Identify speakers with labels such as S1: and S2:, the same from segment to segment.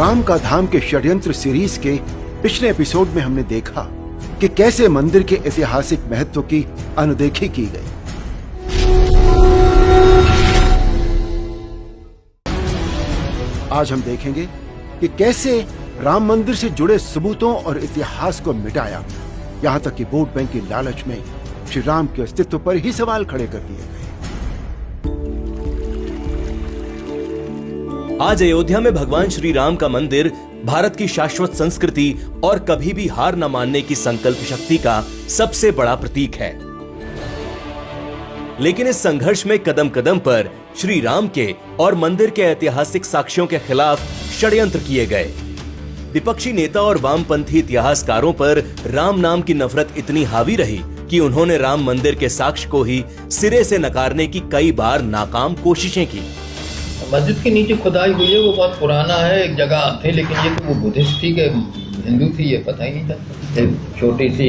S1: राम का धाम के षड्यंत्र सीरीज के पिछले एपिसोड में हमने देखा कि कैसे मंदिर के ऐतिहासिक महत्व की अनदेखी की गई। आज हम देखेंगे कि कैसे राम मंदिर से जुड़े सबूतों और इतिहास को मिटाया, यहां तक कि वोट बैंक की लालच में श्री राम के अस्तित्व पर ही सवाल खड़े कर दिए गए।
S2: आज अयोध्या में भगवान श्री राम का मंदिर भारत की शाश्वत संस्कृति और कभी भी हार न मानने की संकल्प शक्ति का सबसे बड़ा प्रतीक है। लेकिन इस संघर्ष में कदम कदम पर श्री राम के और मंदिर के ऐतिहासिक साक्ष्यों के खिलाफ षड्यंत्र किए गए। विपक्षी नेता और वामपंथी इतिहासकारों पर राम नाम की नफरत इतनी हावी रही कि उन्होंने राम मंदिर के साक्ष्य को ही सिरे से नकारने की कई बार नाकाम कोशिशें की।
S3: मस्जिद के नीचे खुदाई हुई है, वो बहुत पुराना है, एक जगह थे, लेकिन ये तो वो बुद्धिस्ट थी कि हिंदू थी ये पता ही नहीं था। एक छोटी सी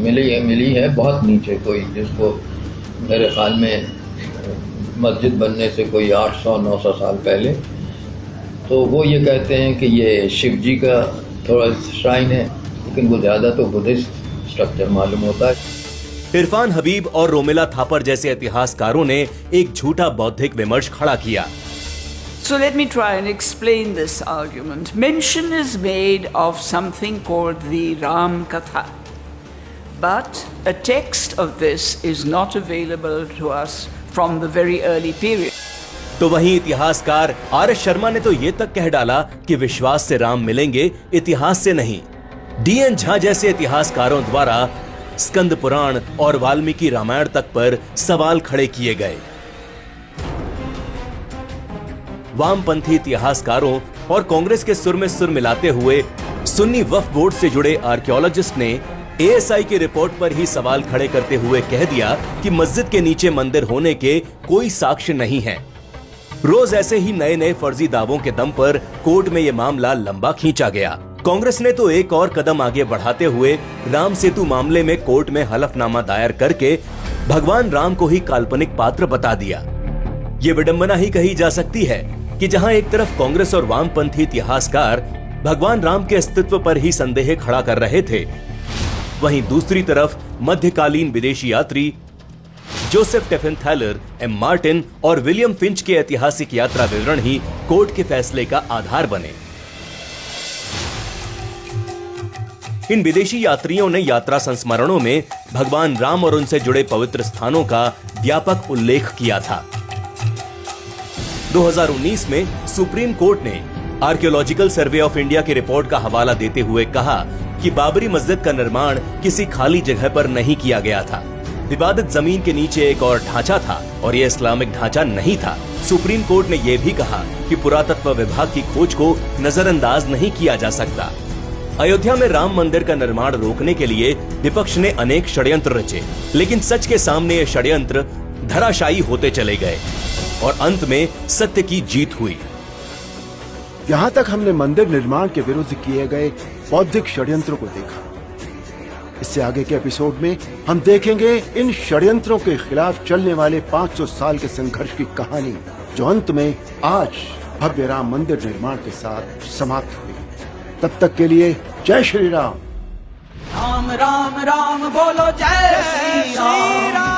S3: मिली है बहुत नीचे, कोई जिसको मेरे ख्याल में मस्जिद बनने से कोई 800-900 साल पहले, तो वो ये कहते हैं कि ये शिव जी का थोड़ा श्राइन है, लेकिन वो ज़्यादा तो बुद्धिस्ट स्ट्रक्चर मालूम होता है।
S2: इरफान हबीब और रोमिला थापर जैसे इतिहासकारों ने एक झूठा बौद्धिक विमर्श खड़ा किया।
S4: So let me try and explain this argument. Mention is made of something called the Ram Katha, but a text of this is not available to us from the very early period.
S2: तो वहीं इतिहासकार RS. Sharma ने तो ये तक कह डाला कि विश्वास से राम मिलेंगे, इतिहास से नहीं। डी.एन. झा जैसे इतिहासकारों द्वारा स्कंद पुराण और वाल्मीकि रामायण तक पर सवाल खड़े किए गए। वामपंथी इतिहासकारों और कांग्रेस के सुर में सुर मिलाते हुए सुन्नी वक्फ बोर्ड से जुड़े आर्कियोलॉजिस्ट ने एएसआई की रिपोर्ट पर ही सवाल खड़े करते हुए कह दिया कि मस्जिद के नीचे मंदिर होने के कोई साक्ष्य नहीं है। रोज ऐसे ही नए नए फर्जी दावों के दम पर कोर्ट में यह मामला लंबा खींचा गया। कांग्रेस ने तो एक और कदम आगे बढ़ाते हुए राम सेतु मामले में कोर्ट में हलफनामा दायर करके भगवान राम को ही काल्पनिक पात्र बता दिया। ये विडंबना ही कही जा सकती है कि जहां एक तरफ कांग्रेस और वामपंथी इतिहासकार भगवान राम के अस्तित्व पर ही संदेह खड़ा कर रहे थे, वहीं दूसरी तरफ मध्यकालीन विदेशी यात्री जोसेफ टेफेंथैलर, एम मार्टिन और विलियम फिंच के ऐतिहासिक यात्रा विवरण ही कोर्ट के फैसले का आधार बने। इन विदेशी यात्रियों ने यात्रा संस्मरणों में भगवान राम और उनसे जुड़े पवित्र स्थानों का व्यापक उल्लेख किया था। 2019 में सुप्रीम कोर्ट ने आर्कियोलॉजिकल सर्वे ऑफ इंडिया की रिपोर्ट का हवाला देते हुए कहा कि बाबरी मस्जिद का निर्माण किसी खाली जगह पर नहीं किया गया था। विवादित जमीन के नीचे एक और ढांचा था और यह इस्लामिक ढांचा नहीं था। सुप्रीम कोर्ट ने यह भी कहा कि पुरातत्व विभाग की खोज को नजरअंदाज नहीं किया जा सकता। अयोध्या में राम मंदिर का निर्माण रोकने के लिए विपक्ष ने अनेक षड्यंत्र रचे, लेकिन सच के सामने ये षड्यंत्र धराशायी होते चले गए और अंत में सत्य की जीत हुई।
S1: यहां तक हमने मंदिर निर्माण के विरुद्ध किए गए बौद्धिक षड्यंत्रों को देखा। इससे आगे के एपिसोड में हम देखेंगे इन षड्यंत्रों के खिलाफ चलने वाले 500 साल के संघर्ष की कहानी, जो अंत में आज भव्य राम मंदिर निर्माण के साथ समाप्त हुई। तब तक के लिए जय श्री राम।
S5: राम राम राम बोलो, जय श्री राम।